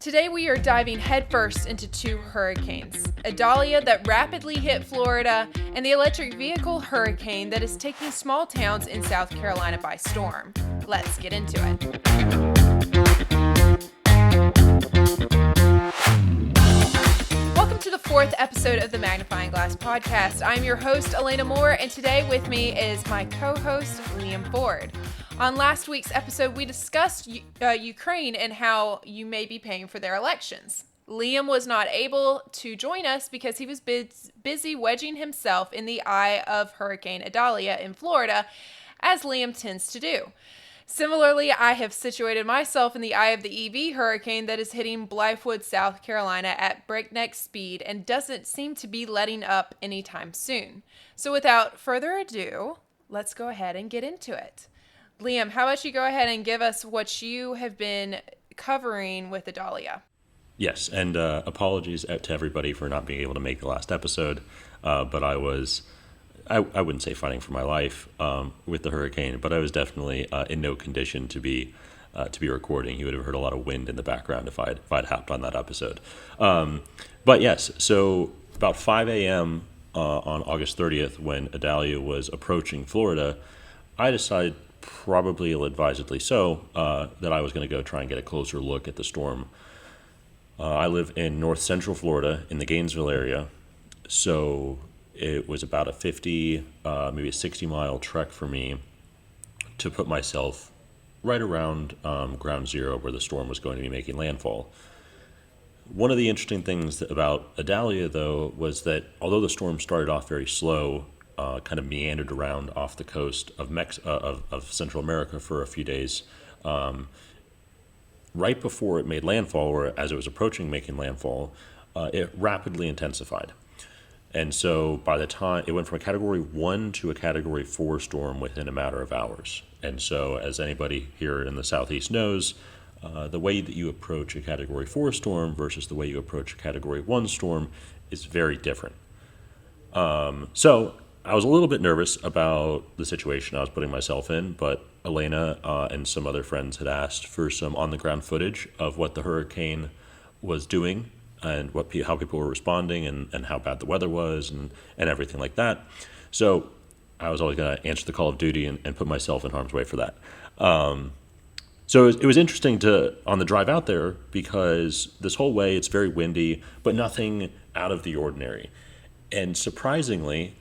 Today we are diving headfirst into two hurricanes, Idalia that rapidly hit Florida and the electric vehicle hurricane that is taking small towns in South Carolina by storm. Let's get into it. Welcome to the fourth episode of the Magnifying podcast. I'm your host, Alaina Moore, and today with me is my co-host, Liam Ford. On last week's episode, we discussed Ukraine and how you may be paying for their elections. Liam was not able to join us because he was busy wedging himself in the eye of Hurricane Idalia in Florida, as Liam tends to do. Similarly, I have situated myself in the eye of the EV hurricane that is hitting Blythewood, South Carolina at breakneck speed and doesn't seem to be letting up anytime soon. So without further ado, let's go ahead and get into it. Liam, how about you go ahead and give us what you have been covering with Idalia? Yes, and apologies to everybody for not being able to make the last episode, but I wouldn't say fighting for my life with the hurricane, but I was definitely in no condition to be recording. You would have heard a lot of wind in the background if I'd hopped on that episode. But yes, so about 5 a.m. On August 30th, when Idalia was approaching Florida, I decided, probably ill-advisedly so, that I was going to go try and get a closer look at the storm. I live in north central Florida in the Gainesville area, so it was about a 50, maybe a 60-mile trek for me to put myself right around ground zero where the storm was going to be making landfall. One of the interesting things about Idalia, though, was that although the storm started off very slow, kind of meandered around off the coast of Central America for a few days, right before it made landfall, or as it was approaching making landfall, it rapidly intensified. And so by the time it went from a Category 1 to a Category 4 storm within a matter of hours. And so as anybody here in the Southeast knows, the way that you approach a Category 4 storm versus the way you approach a Category 1 storm is very different. So I was a little bit nervous about the situation I was putting myself in, but Alaina and some other friends had asked for some on-the-ground footage of what the hurricane was doing and how people were responding and how bad the weather was and everything like that. So I was always going to answer the call of duty and put myself in harm's way for that. So it was interesting on the drive out there, because this whole way it's very windy, but nothing out of the ordinary. And surprisingly,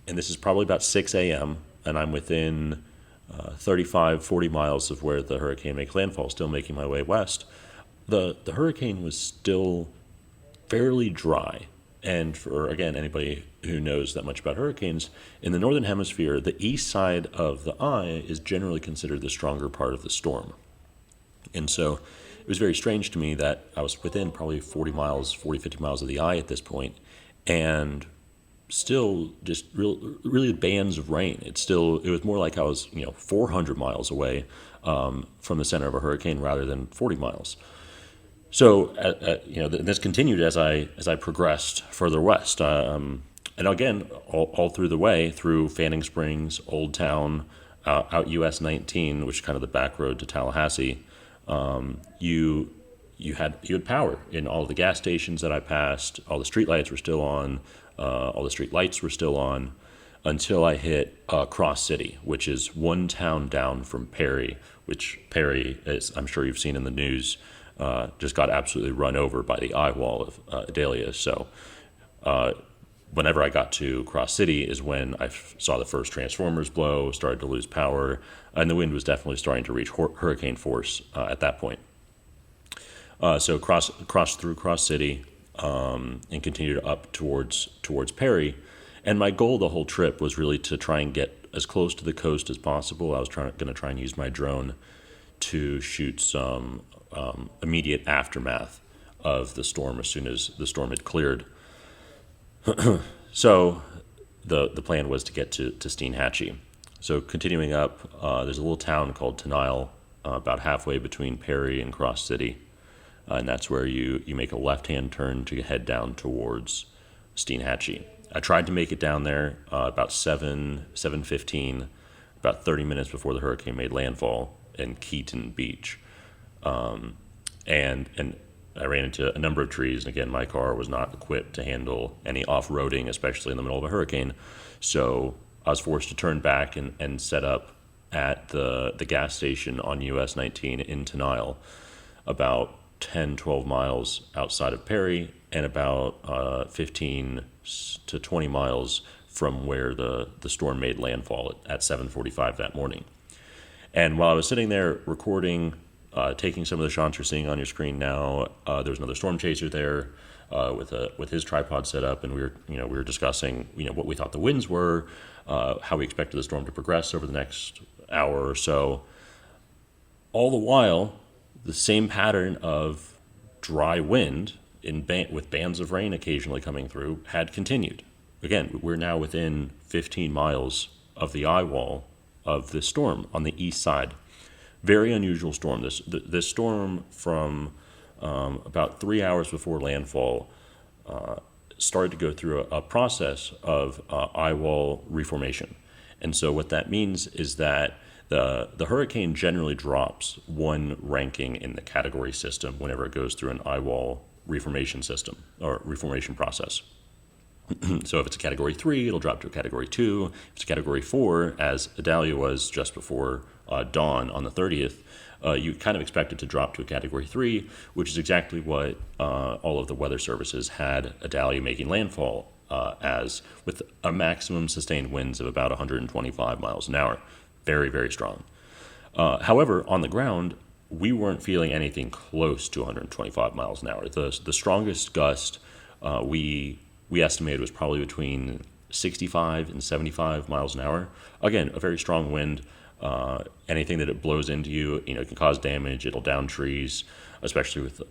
and this is probably about 6 a.m., and I'm within 40 miles of where the hurricane makes landfall, still making my way west, the hurricane was still fairly dry. And for, again, anybody who knows that much about hurricanes, in the northern hemisphere, the east side of the eye is generally considered the stronger part of the storm. And so it was very strange to me that I was within probably 50 miles of the eye at this point, and still just really bands of rain. It was more like I was 400 miles away from the center of a hurricane rather than 40 miles. So this continued as I progressed further west, and again all through the way through Fanning Springs, Old Town, out US 19, which is kind of the back road to Tallahassee. You had power in all the gas stations that I passed. All the street lights were still on. All the street lights were still on until I hit Cross City, which is one town down from Perry, which Perry, as I'm sure you've seen in the news, just got absolutely run over by the eye wall of Idalia. So whenever I got to Cross City is when I saw the first transformers blow, started to lose power, and the wind was definitely starting to reach hurricane force at that point. So cross through Cross City, and continued up towards Perry. And my goal the whole trip was really to try and get as close to the coast as possible. I was going to try and use my drone to shoot some immediate aftermath of the storm as soon as the storm had cleared. So the plan was to get to Steinhatchee. So continuing up, there's a little town called Tenile, about halfway between Perry and Cross City. And that's where you make a left-hand turn to head down towards Steinhatchee. I tried to make it down there about 7:15, about 30 minutes before the hurricane made landfall in Keaton Beach. And I ran into a number of trees, and again, my car was not equipped to handle any off-roading, especially in the middle of a hurricane. So I was forced to turn back and set up at the gas station on US 19 in Tenile, about 10, 12 miles outside of Perry, and about 15 to 20 miles from where the storm made landfall at 7:45 that morning. And while I was sitting there recording, taking some of the shots you're seeing on your screen now, there was another storm chaser there with his tripod set up, and we were discussing what we thought the winds were, how we expected the storm to progress over the next hour or so. All the while, the same pattern of dry wind with bands of rain occasionally coming through had continued. Again, we're now within 15 miles of the eye wall of this storm on the east side. Very unusual storm. This storm from about 3 hours before landfall started to go through a process of eye wall reformation. And so what that means is that the hurricane generally drops one ranking in the category system whenever it goes through an eye wall reformation system or reformation process. So if it's a Category 3, it'll drop to a Category 2. If it's a Category 4, as Idalia was just before dawn on the 30th, you kind of expect it to drop to a Category 3, which is exactly what all of the weather services had Idalia making landfall as, with a maximum sustained winds of about 125 miles an hour. Very, very strong. However, on the ground, we weren't feeling anything close to 125 miles an hour. The strongest gust we estimated was probably between 65 and 75 miles an hour. Again, a very strong wind. Anything that it blows into you, it can cause damage. It'll down trees, especially with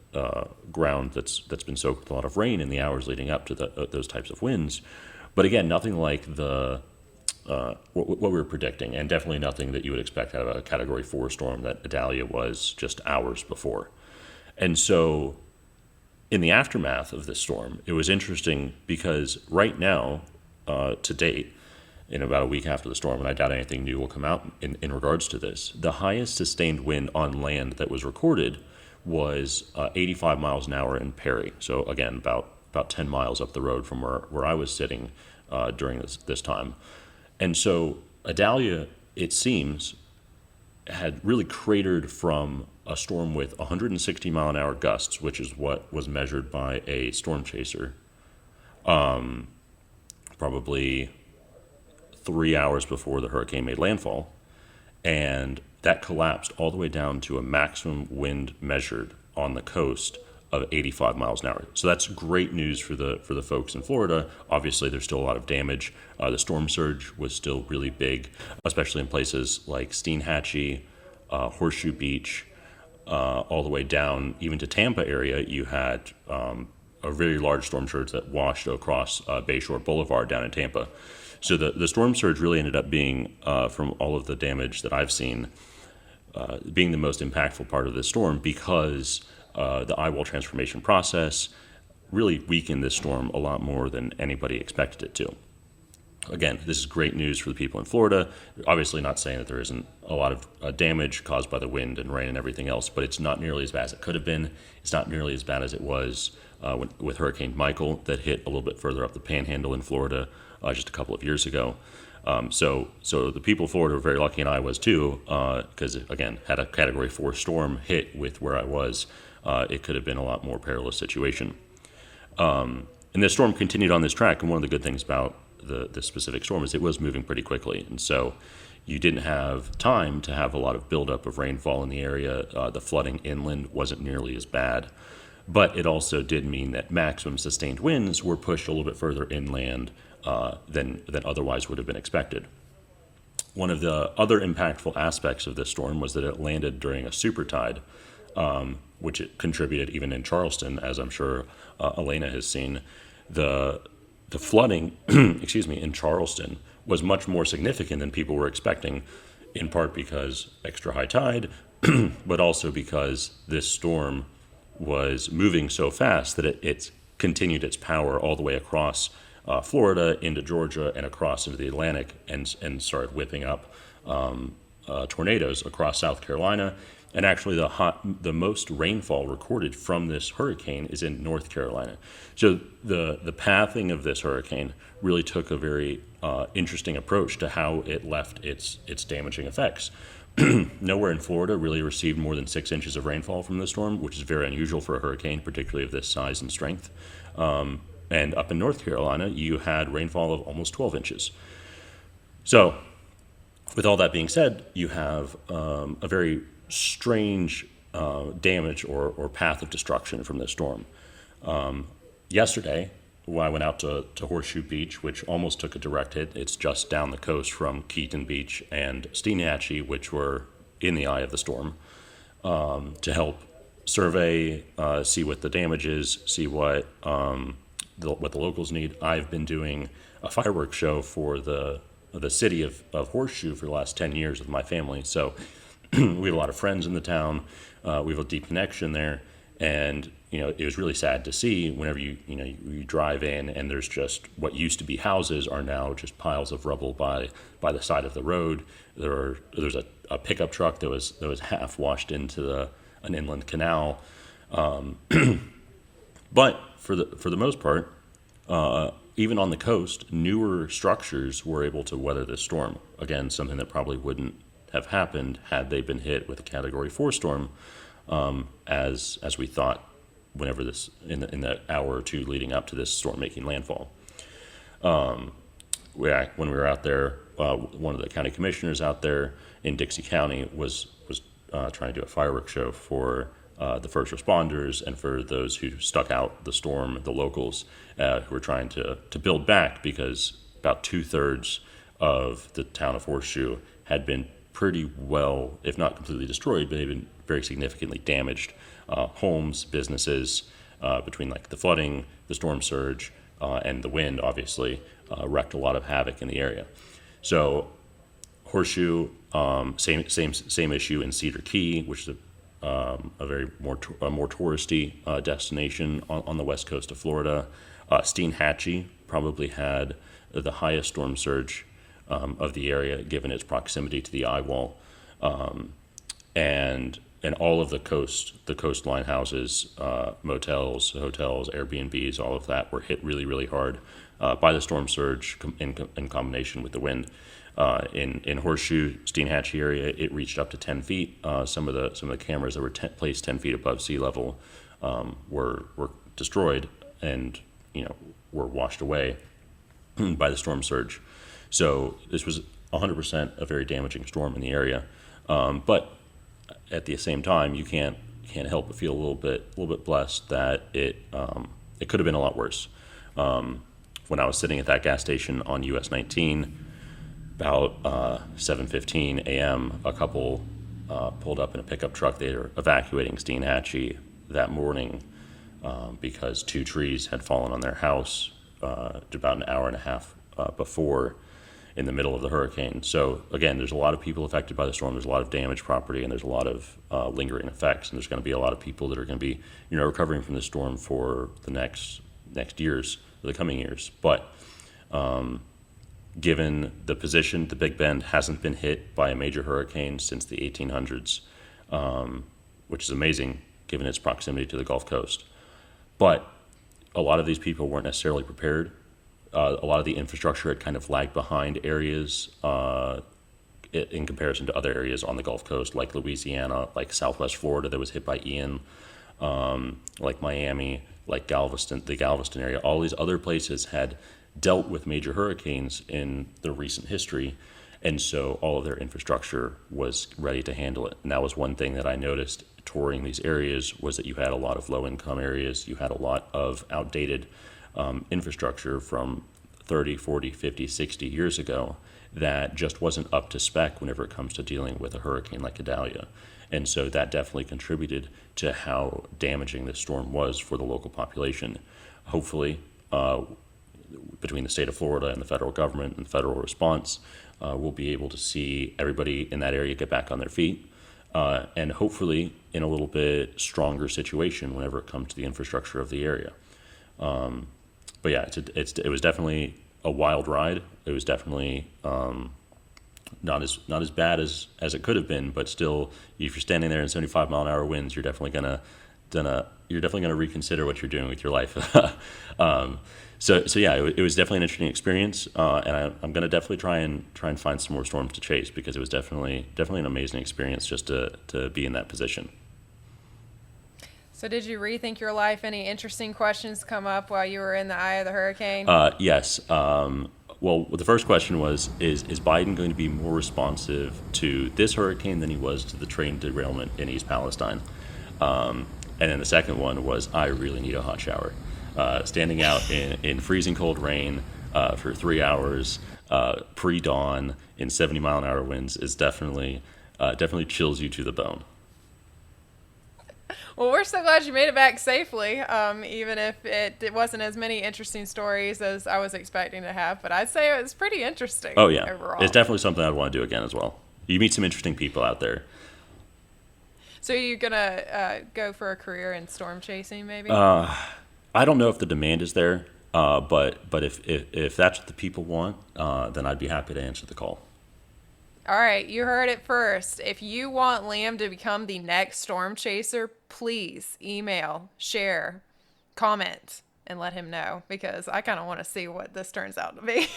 ground that's been soaked with a lot of rain in the hours leading up to those types of winds. But again, nothing like what we were predicting, and definitely nothing that you would expect out of a Category 4 storm that Idalia was just hours before. And so in the aftermath of this storm, it was interesting because right now, to date, in about a week after the storm, and I doubt anything new will come out in regards to this, the highest sustained wind on land that was recorded was 85 miles an hour in Perry. So again, about 10 miles up the road from where I was sitting during this time. And so Idalia, it seems, had really cratered from a storm with 160 mile an hour gusts, which is what was measured by a storm chaser, probably 3 hours before the hurricane made landfall. And that collapsed all the way down to a maximum wind measured on the coast of 85 miles an hour. So that's great news for the folks in Florida. Obviously, there's still a lot of damage. The storm surge was still really big, especially in places like Steinhatchee, Horseshoe Beach, all the way down even to Tampa area. You had a very large storm surge that washed across Bayshore Boulevard down in Tampa. So the storm surge really ended up being, from all of the damage that I've seen, being the most impactful part of this storm because the eye wall transformation process really weakened this storm a lot more than anybody expected it to. Again, this is great news for the people in Florida. Obviously not saying that there isn't a lot of damage caused by the wind and rain and everything else, but it's not nearly as bad as it could have been. It's not nearly as bad as it was with Hurricane Michael that hit a little bit further up the panhandle in Florida just a couple of years ago. So the people of Florida were very lucky, and I was too, because, again, had a Category 4 storm hit with where I was, it could have been a lot more perilous situation. And the storm continued on this track, and one of the good things about the specific storm is it was moving pretty quickly, and so you didn't have time to have a lot of buildup of rainfall in the area. The flooding inland wasn't nearly as bad, but it also did mean that maximum sustained winds were pushed a little bit further inland than otherwise would have been expected. One of the other impactful aspects of this storm was that it landed during a super tide, which it contributed even in Charleston, as I'm sure Alaina has seen. The flooding, in Charleston was much more significant than people were expecting, in part because extra high tide, but also because this storm was moving so fast that it continued its power all the way across Florida into Georgia and across into the Atlantic and started whipping up tornadoes across South Carolina And actually, the most rainfall recorded from this hurricane is in North Carolina. So the pathing of this hurricane really took a very interesting approach to how it left its damaging effects. Nowhere in Florida really received more than 6 inches of rainfall from the storm, which is very unusual for a hurricane, particularly of this size and strength. And up in North Carolina, you had rainfall of almost 12 inches. So, with all that being said, you have a very strange damage or path of destruction from this storm. Yesterday, when I went out to Horseshoe Beach, which almost took a direct hit, it's just down the coast from Keaton Beach and Steenhatchee, which were in the eye of the storm, to help survey, see what the damage is, see what the locals need. I've been doing a fireworks show for the city of Horseshoe for the last 10 years with my family. So we have a lot of friends in the town. We have a deep connection there. And, it was really sad to see whenever you drive in and there's just what used to be houses are now just piles of rubble by the side of the road. There's a pickup truck that was half washed into an inland canal. But for the most part, even on the coast, newer structures were able to weather this storm. Again, something that probably wouldn't have happened had they been hit with a Category 4 storm, as we thought whenever this in the hour or two leading up to this storm making landfall. When we were out there, one of the county commissioners out there in Dixie County was trying to do a fireworks show for the first responders and for those who stuck out the storm, the locals who were trying to build back, because about 2/3 of the town of Horseshoe had been pretty well, if not completely destroyed, but they've been very significantly damaged. Homes, businesses, between like the flooding, the storm surge, and the wind, obviously, wreaked a lot of havoc in the area. So Horseshoe, same issue in Cedar Key, which is a very more touristy destination on the west coast of Florida. Steenhatchee probably had the highest storm surge of the area, given its proximity to the eye wall, and all of the coastline houses, motels, hotels, Airbnbs, all of that were hit really, really hard by the storm surge in combination with the wind. In Horseshoe, Steenhatchee area, it reached up to 10 feet. Some of the cameras that were placed 10 feet above sea level were destroyed and were washed away by the storm surge. So this was 100% a very damaging storm in the area. But at the same time, you can't help but feel a little bit blessed that it could have been a lot worse. When I was sitting at that gas station on US 19, about 7:15 a.m., a couple pulled up in a pickup truck. They were evacuating Steenhatchee that morning because 2 trees had fallen on their house about an hour and a half before, in the middle of the hurricane. So again, there's a lot of people affected by the storm. There's a lot of damaged property, and there's a lot of lingering effects. And there's going to be a lot of people that are going to be, recovering from the storm for the next years, or the coming years. But given the position, the Big Bend hasn't been hit by a major hurricane since the 1800s, which is amazing given its proximity to the Gulf Coast. But a lot of these people weren't necessarily prepared. A lot of the infrastructure had kind of lagged behind areas in comparison to other areas on the Gulf Coast, like Louisiana, like Southwest Florida that was hit by Ian, like Miami, like Galveston, the Galveston area. All these other places had dealt with major hurricanes in their recent history, and so all of their infrastructure was ready to handle it. And that was one thing that I noticed touring these areas, was that you had a lot of low-income areas, you had a lot of outdated infrastructure from 30, 40, 50, 60 years ago that just wasn't up to spec whenever it comes to dealing with a hurricane like Idalia. And so that definitely contributed to how damaging this storm was for the local population. Hopefully, between the state of Florida and the federal government and the federal response, we'll be able to see everybody in that area get back on their feet, and hopefully in a little bit stronger situation whenever it comes to the infrastructure of the area. But yeah, it was definitely a wild ride. It was definitely not as bad as it could have been, but still, if you're standing there in 75-mile-an-hour winds, you're definitely gonna reconsider what you're doing with your life. So yeah, it was definitely an interesting experience, and I'm gonna definitely try and find some more storms to chase, because it was definitely an amazing experience just to be in that position. So did you rethink your life? Any interesting questions come up while you were in the eye of the hurricane? Yes. Well, the first question was, is Biden going to be more responsive to this hurricane than he was to the train derailment in East Palestine? And then the second one was, I really need a hot shower. Standing out in freezing cold rain for 3 hours pre-dawn in 70-mile-an-hour winds is definitely chills you to the bone. Well, we're so glad you made it back safely, even if it wasn't as many interesting stories as I was expecting to have. But I'd say it was pretty interesting. Oh yeah, overall. It's definitely something I'd want to do again as well. You meet some interesting people out there. So you're gonna go for a career in storm chasing, maybe? I don't know if the demand is there, but if that's what the people want, then I'd be happy to answer the call. All right, you heard it first. If you want Liam to become the next storm chaser, please email, share, comment, and let him know, because I kind of want to see what this turns out to be.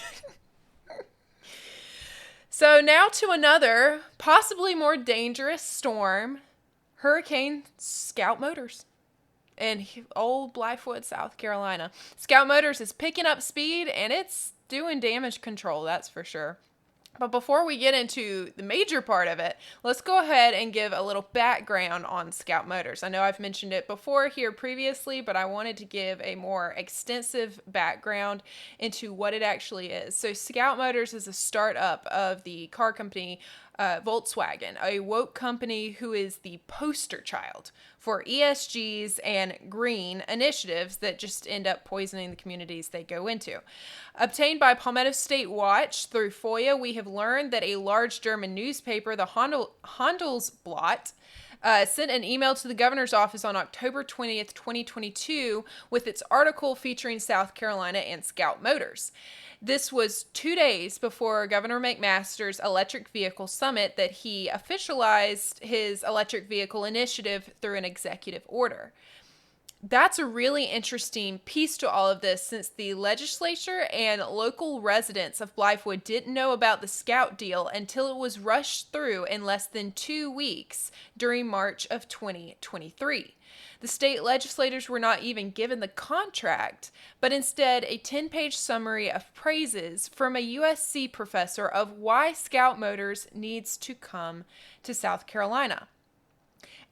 So now to another, possibly more dangerous storm, Hurricane Scout Motors in old Blythewood, South Carolina. Scout Motors is picking up speed, and it's doing damage control, that's for sure. But before we get into the major part of it, let's go ahead and give a little background on Scout Motors. I know I've mentioned it before here previously, but I wanted to give a more extensive background into what it actually is. So Scout Motors is a startup of the car company Volkswagen, a woke company who is the poster child for ESGs and green initiatives that just end up poisoning the communities they go into. Obtained by Palmetto State Watch through FOIA, we have learned that a large German newspaper, the Handelsblatt, sent an email to the governor's office on October 20th, 2022, with its article featuring South Carolina and Scout Motors. This was 2 days before Governor McMaster's electric vehicle summit that he officialized his electric vehicle initiative through an executive order. That's a really interesting piece to all of this, since the legislature and local residents of Blythewood didn't know about the Scout deal until it was rushed through in less than 2 weeks during March of 2023. The state legislators were not even given the contract, but instead a 10-page summary of praises from a USC professor of why Scout Motors needs to come to South Carolina.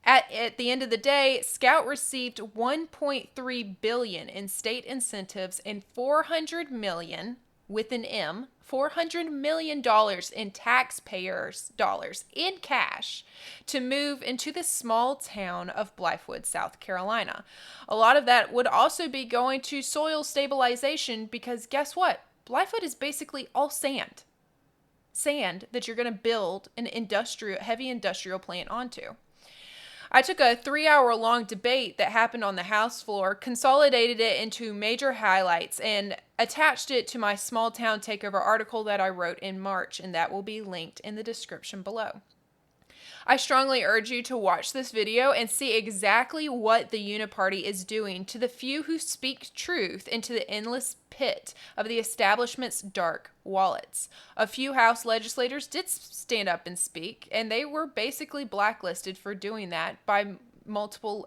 At the end of the day, Scout received $1.3 billion in state incentives and $400 million, with an M, $400 million in taxpayers' dollars in cash to move into the small town of Blythewood, South Carolina. A lot of that would also be going to soil stabilization, because guess what? Blythewood is basically all sand. Sand that you're going to build an heavy industrial plant onto. I took a 3-hour-long debate that happened on the House floor, consolidated it into major highlights, and attached it to my small town takeover article that I wrote in March, and that will be linked in the description below. I strongly urge you to watch this video and see exactly what the Uniparty is doing to the few who speak truth into the endless pit of the establishment's dark wallets. A few House legislators did stand up and speak, and they were basically blacklisted for doing that by multiple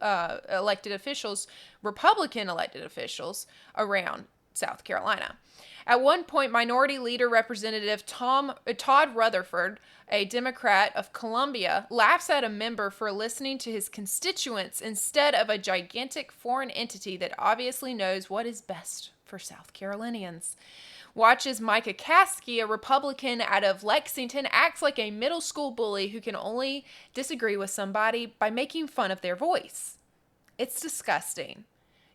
elected officials, Republican elected officials, around South Carolina. At one point, Minority Leader Representative Todd Rutherford, a Democrat of Columbia, laughs at a member for listening to his constituents instead of a gigantic foreign entity that obviously knows what is best for South Carolinians. Watch as Micah Caskey, a Republican out of Lexington, acts like a middle school bully who can only disagree with somebody by making fun of their voice. It's disgusting.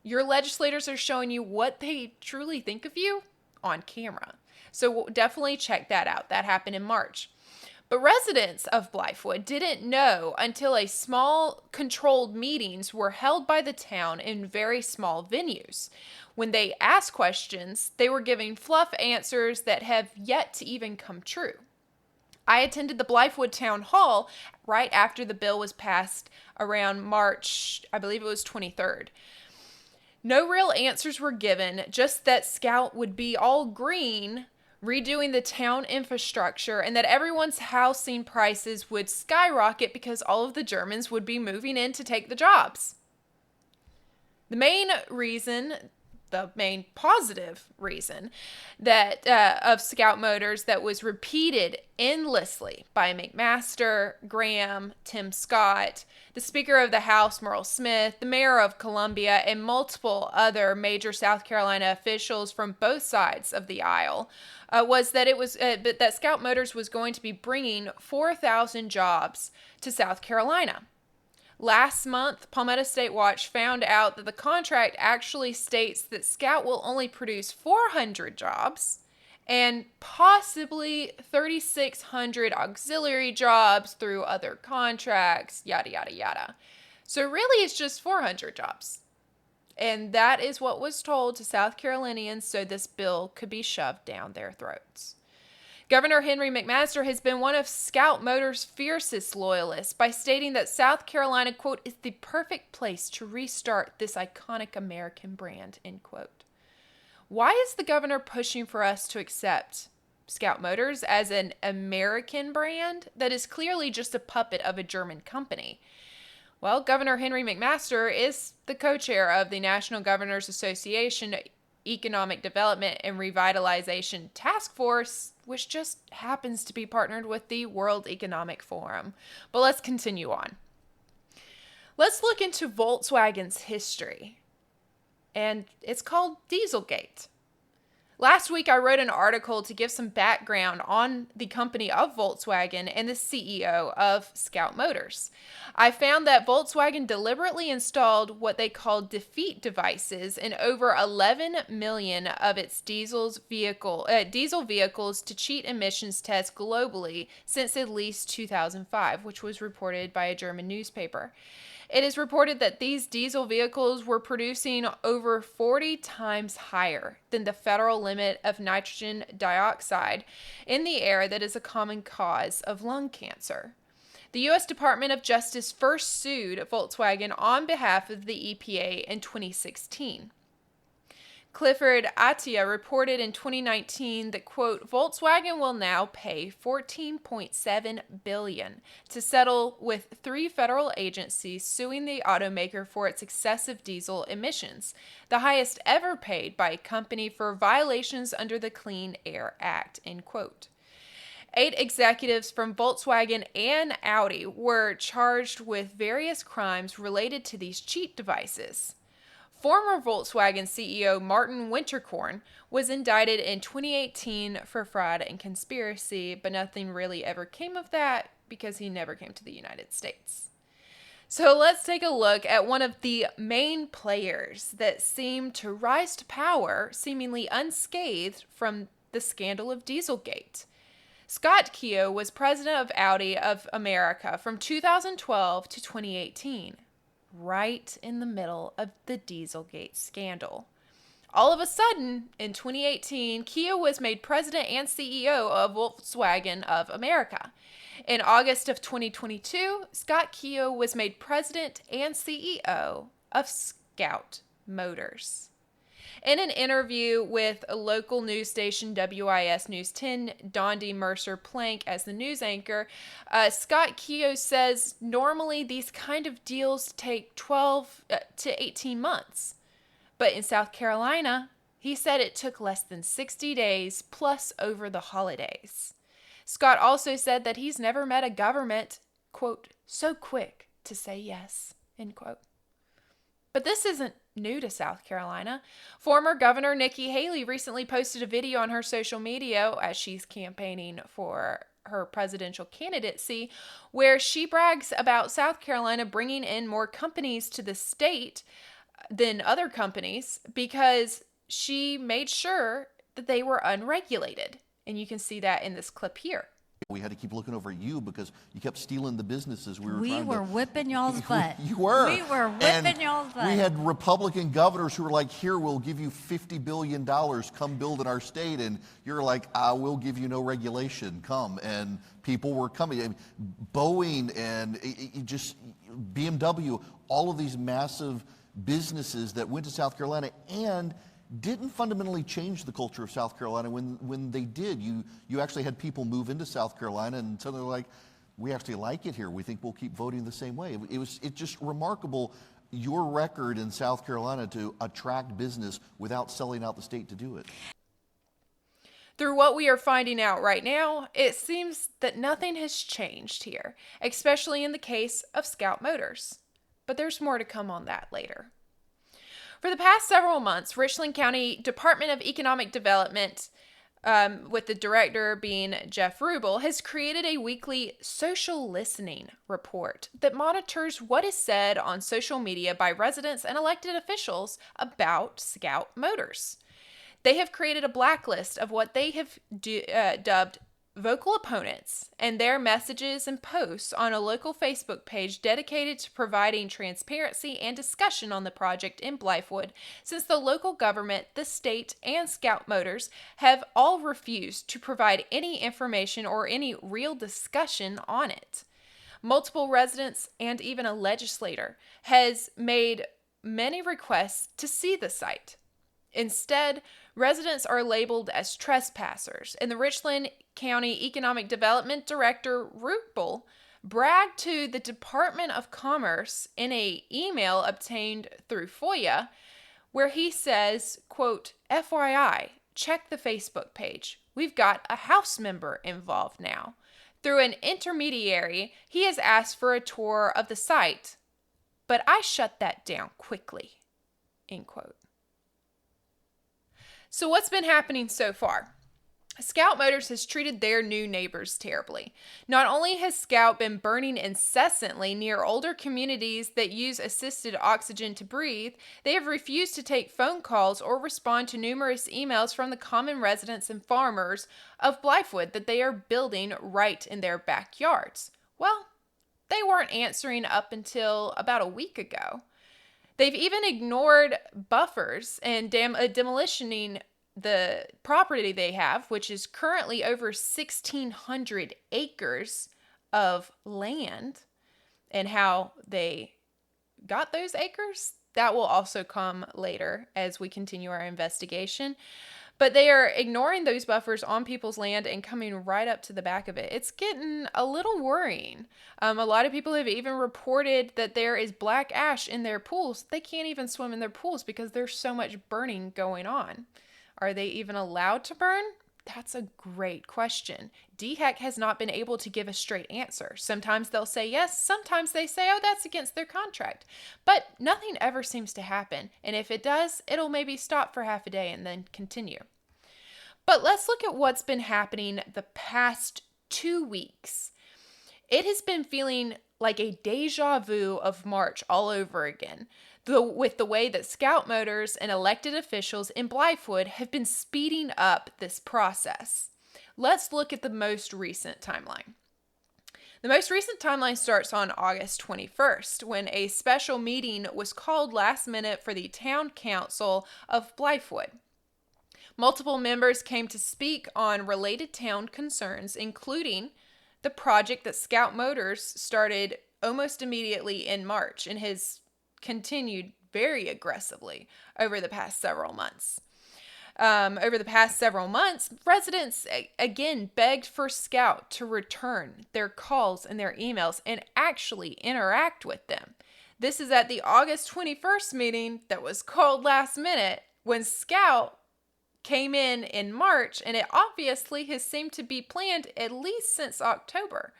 Your legislators are showing you what they truly think of you on camera. So definitely check that out. That happened in March. But residents of Blythewood didn't know until a small controlled meetings were held by the town in very small venues. When they asked questions, they were giving fluff answers that have yet to even come true. I attended the Blythewood Town Hall right after the bill was passed around March, I believe it was 23rd. No real answers were given, just that Scout would be all green, redoing the town infrastructure, and that everyone's housing prices would skyrocket because all of the Germans would be moving in to take the jobs. The main positive reason that of Scout Motors that was repeated endlessly by McMaster, Graham, Tim Scott, the Speaker of the House, Merle Smith, the Mayor of Columbia, and multiple other major South Carolina officials from both sides of the aisle, was that that Scout Motors was going to be bringing 4,000 jobs to South Carolina. Last month, Palmetto State Watch found out that the contract actually states that Scout will only produce 400 jobs and possibly 3,600 auxiliary jobs through other contracts, yada, yada, yada. So really, it's just 400 jobs. And that is what was told to South Carolinians so this bill could be shoved down their throats. Governor Henry McMaster has been one of Scout Motors' fiercest loyalists by stating that South Carolina, quote, is the perfect place to restart this iconic American brand, end quote. Why is the governor pushing for us to accept Scout Motors as an American brand that is clearly just a puppet of a German company? Well, Governor Henry McMaster is the co-chair of the National Governors Association Economic Development and Revitalization Task Force, which just happens to be partnered with the World Economic Forum. But let's continue on. Let's look into Volkswagen's history. And it's called Dieselgate. Last week, I wrote an article to give some background on the company of Volkswagen and the CEO of Scout Motors. I found that Volkswagen deliberately installed what they called defeat devices in over 11 million of its diesel vehicles to cheat emissions tests globally since at least 2005, which was reported by a German newspaper. It is reported that these diesel vehicles were producing over 40 times higher than the federal limit of nitrogen dioxide in the air that is a common cause of lung cancer. The U.S. Department of Justice first sued Volkswagen on behalf of the EPA in 2016. Clifford Attia reported in 2019 that, quote, Volkswagen will now pay $14.7 billion to settle with 3 federal agencies suing the automaker for its excessive diesel emissions, the highest ever paid by a company for violations under the Clean Air Act, end quote. 8 executives from Volkswagen and Audi were charged with various crimes related to these cheat devices. Former Volkswagen CEO Martin Winterkorn was indicted in 2018 for fraud and conspiracy, but nothing really ever came of that because he never came to the United States. So let's take a look at one of the main players that seemed to rise to power seemingly unscathed from the scandal of Dieselgate. Scott Keogh was president of Audi of America from 2012 to 2018. Right in the middle of the Dieselgate scandal. All of a sudden, in 2018, Keogh was made president and CEO of Volkswagen of America. In August of 2022, Scott Keogh was made president and CEO of Scout Motors. In an interview with a local news station, WIS News 10, Dondi Mercer Plank as the news anchor, Scott Keogh says normally these kind of deals take 12 to 18 months. But in South Carolina, he said it took less than 60 days plus over the holidays. Scott also said that he's never met a government, quote, so quick to say yes, end quote. But this isn't new to South Carolina. Former Governor Nikki Haley recently posted a video on her social media as she's campaigning for her presidential candidacy, where she brags about South Carolina bringing in more companies to the state than other companies because she made sure that they were unregulated. And you can see that in this clip here. We had to keep looking over at you because you kept stealing the businesses we were We trying were to... whipping y'all's butt. You were. We were whipping y'all's butt. We had Republican governors who were like, here, we'll give you $50 billion, come build in our state. And you're like, we'll give you no regulation, come. And people were coming. And Boeing and just BMW, all of these massive businesses that went to South Carolina and didn't fundamentally change the culture of South Carolina. When they did, you actually had people move into South Carolina and suddenly like, we actually like it here. We think we'll keep voting the same way. It's just remarkable, your record in South Carolina to attract business without selling out the state to do it. Through what we are finding out right now, it seems that nothing has changed here, especially in the case of Scout Motors. But there's more to come on that later. For the past several months, Richland County Department of Economic Development, with the director being Jeff Rubel, has created a weekly social listening report that monitors what is said on social media by residents and elected officials about Scout Motors. They have created a blacklist of what they have dubbed vocal opponents and their messages and posts on a local Facebook page dedicated to providing transparency and discussion on the project in Blythewood, since the local government, the state, and Scout Motors have all refused to provide any information or any real discussion on it. Multiple residents and even a legislator has made many requests to see the site. Instead, residents are labeled as trespassers, and the Richland County Economic Development Director, Rubel, bragged to the Department of Commerce in an email obtained through FOIA, where he says, quote, FYI, check the Facebook page. We've got a House member involved now. Through an intermediary, he has asked for a tour of the site, but I shut that down quickly, end quote. So what's been happening so far? Scout Motors has treated their new neighbors terribly. Not only has Scout been burning incessantly near older communities that use assisted oxygen to breathe, they have refused to take phone calls or respond to numerous emails from the common residents and farmers of Blythewood that they are building right in their backyards. Well, they weren't answering up until about a week ago. They've even ignored buffers and demolitioning the property they have, which is currently over 1,600 acres of land, and how they got those acres. That will also come later as we continue our investigation. But they are ignoring those buffers on people's land and coming right up to the back of it. It's getting a little worrying. A lot of people have even reported that there is black ash in their pools. They can't even swim in their pools because there's so much burning going on. Are they even allowed to burn? That's a great question. DHEC has not been able to give a straight answer. Sometimes they'll say yes, sometimes they say, oh, that's against their contract. But nothing ever seems to happen, and if it does, it'll maybe stop for half a day and then continue. But let's look at what's been happening the past 2 weeks. It has been feeling like a deja vu of March all over again, with the way that Scout Motors and elected officials in Blythewood have been speeding up this process. Let's look at the most recent timeline. The most recent timeline starts on August 21st, when a special meeting was called last minute for the town council of Blythewood. Multiple members came to speak on related town concerns, including the project that Scout Motors started almost immediately in March and has continued very aggressively over the past several months. Residents again begged for Scout to return their calls and their emails and actually interact with them. This is at the August 21st meeting that was called last minute, when Scout came in March, and it obviously has seemed to be planned at least since October.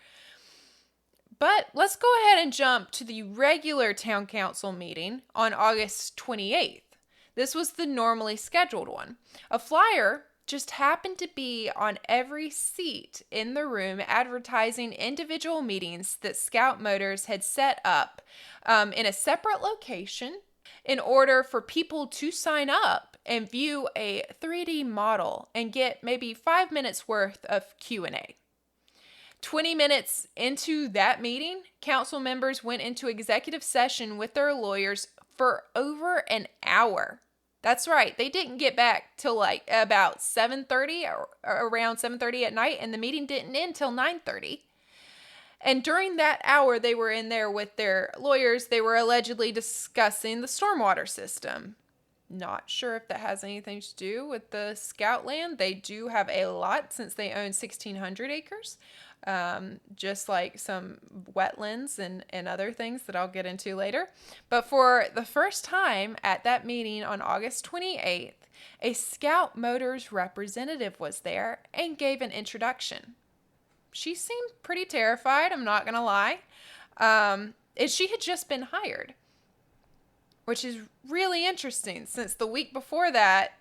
But let's go ahead and jump to the regular town council meeting on August 28th. This was the normally scheduled one. A flyer just happened to be on every seat in the room advertising individual meetings that Scout Motors had set up in a separate location in order for people to sign up and view a 3D model and get maybe 5 minutes worth of Q&A. 20 minutes into that meeting, council members went into executive session with their lawyers for over an hour. That's right. They didn't get back till like about 7:30 or around 7:30 at night, and the meeting didn't end till 9:30. And during that hour they were in there with their lawyers, they were allegedly discussing the stormwater system. Not sure if that has anything to do with the scout land. They do have a lot since they own 1,600 acres. Just like some wetlands and other things that I'll get into later. But for the first time at that meeting on August 28th, a Scout Motors representative was there and gave an introduction. She seemed pretty terrified, I'm not going to lie. And she had just been hired, which is really interesting since the week before that,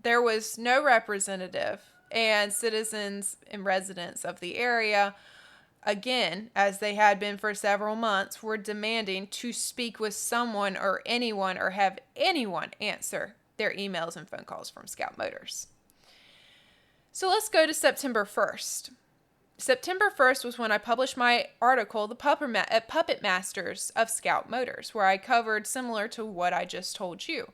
there was no representative. And citizens and residents of the area, again, as they had been for several months, were demanding to speak with someone or anyone or have anyone answer their emails and phone calls from Scout Motors. So let's go to September 1st. September 1st was when I published my article, The Puppet Masters of Scout Motors, where I covered similar to what I just told you.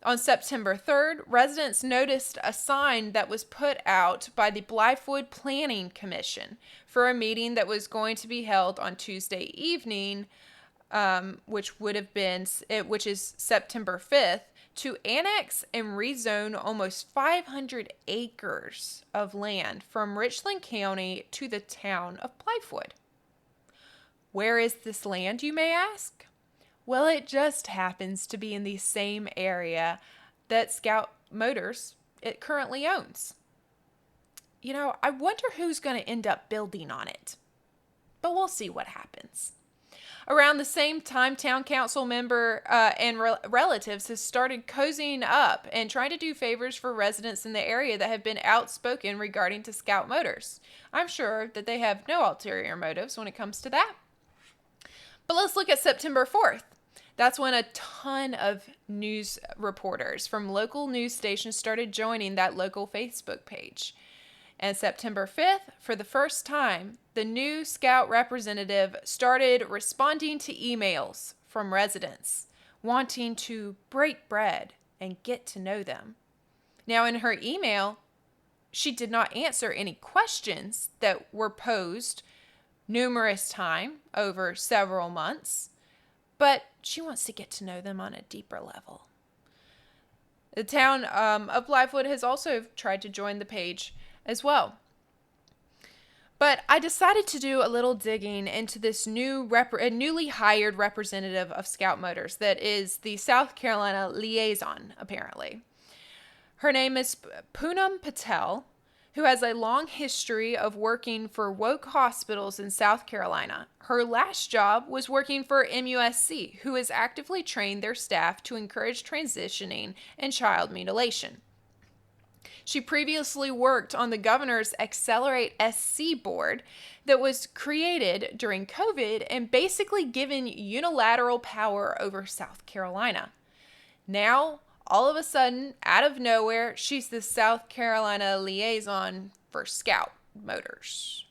On September 3rd, residents noticed a sign that was put out by the Blythewood Planning Commission for a meeting that was going to be held on Tuesday evening, which is September 5th, to annex and rezone almost 500 acres of land from Richland County to the town of Blythewood. Where is this land, you may ask? Well, it just happens to be in the same area that Scout Motors it currently owns. You know, I wonder who's going to end up building on it. But we'll see what happens. Around the same time, town council member and relatives has started cozying up and trying to do favors for residents in the area that have been outspoken regarding to Scout Motors. I'm sure that they have no ulterior motives when it comes to that. But let's look at September 4th. That's when a ton of news reporters from local news stations started joining that local Facebook page. And September 5th, for the first time, the new Scout representative started responding to emails from residents wanting to break bread and get to know them. Now, in her email, she did not answer any questions that were posed numerous times over several months, but she wants to get to know them on a deeper level. The town of Blythewood has also tried to join the page as well. But I decided to do a little digging into this newly hired representative of Scout Motors that is the South Carolina liaison, apparently. Her name is Poonam Patel, who has a long history of working for woke hospitals in South Carolina. Her last job was working for MUSC, who has actively trained their staff to encourage transitioning and child mutilation. She previously worked on the governor's Accelerate SC board that was created during COVID and basically given unilateral power over South Carolina. Now, all of a sudden, out of nowhere, she's the South Carolina liaison for Scout Motors.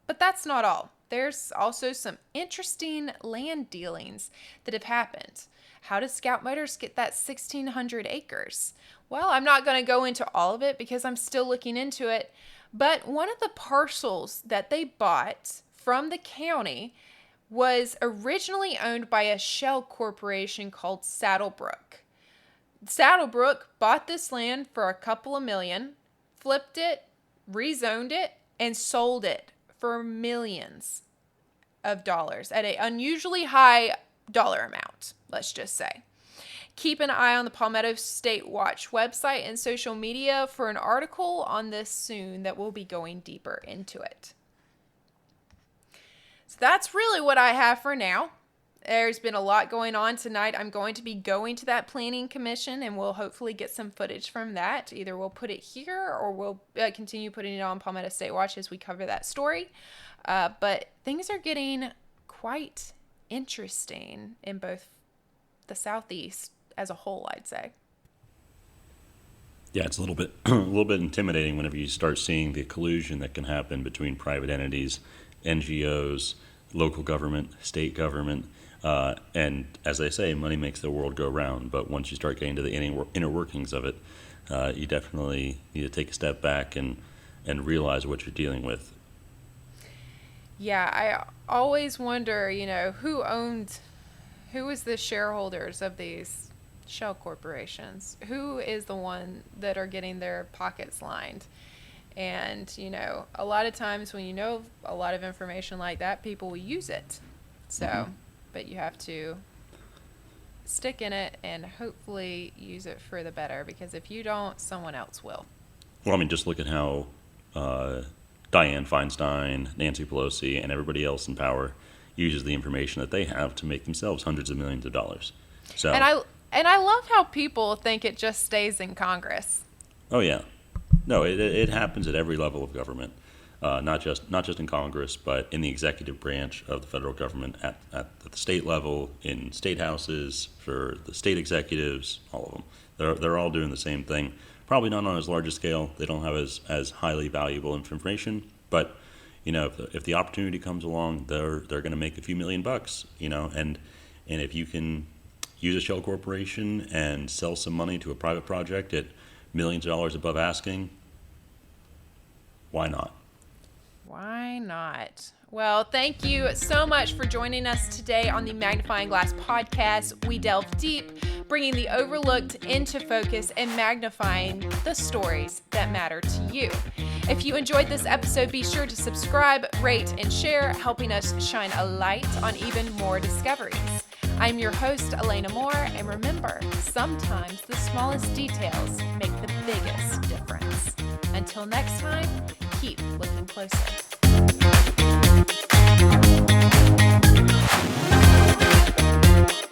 But that's not all. There's also some interesting land dealings that have happened. How does Scout Motors get that 1,600 acres? Well, I'm not going to go into all of it because I'm still looking into it. But one of the parcels that they bought from the county was originally owned by a shell corporation called Saddlebrook. Saddlebrook bought this land for a couple of million, flipped it, rezoned it, and sold it for millions of dollars at an unusually high dollar amount, let's just say. Keep an eye on the Palmetto State Watch website and social media for an article on this soon that will be going deeper into it. So that's really what I have for now. There's been a lot going on tonight. I'm going to be going to that planning commission and we'll hopefully get some footage from that. Either we'll put it here or we'll continue putting it on Palmetto State Watch as we cover that story. But things are getting quite interesting in both the Southeast as a whole, I'd say. Yeah, it's a little bit a little bit intimidating whenever you start seeing the collusion that can happen between private entities, NGOs, local government, state government, and as they say, money makes the world go round. But once you start getting to the inner workings of it, you definitely need to take a step back and realize what you're dealing with. Yeah, I always wonder, who is the shareholders of these shell corporations? Who is the one that are getting their pockets lined? And, a lot of times when you know a lot of information like that, people will use it. So, but you have to stick in it and hopefully use it for the better, because if you don't, someone else will. Well, I mean, just look at how Dianne Feinstein, Nancy Pelosi, and everybody else in power uses the information that they have to make themselves hundreds of millions of dollars. So, And I love how people think it just stays in Congress. oh yeah, no, it happens at every level of government, not just in Congress, but in the executive branch of the federal government, at the state level, in state houses, for the state executives, all of them. They're all doing the same thing. Probably not on as large a scale. They don't have as highly valuable information, but if the opportunity comes along, they're going to make a few $1,000,000, and if you can use a shell corporation and sell some money to a private project at millions of dollars above asking, why not? Why not? Well, thank you so much for joining us today on the Magnifying Glass podcast. We delve deep, bringing the overlooked into focus and magnifying the stories that matter to you. If you enjoyed this episode, be sure to subscribe, rate, and share, helping us shine a light on even more discoveries. I'm your host, Alaina Moore, and remember, sometimes the smallest details make the biggest difference. Until next time, keep looking closer.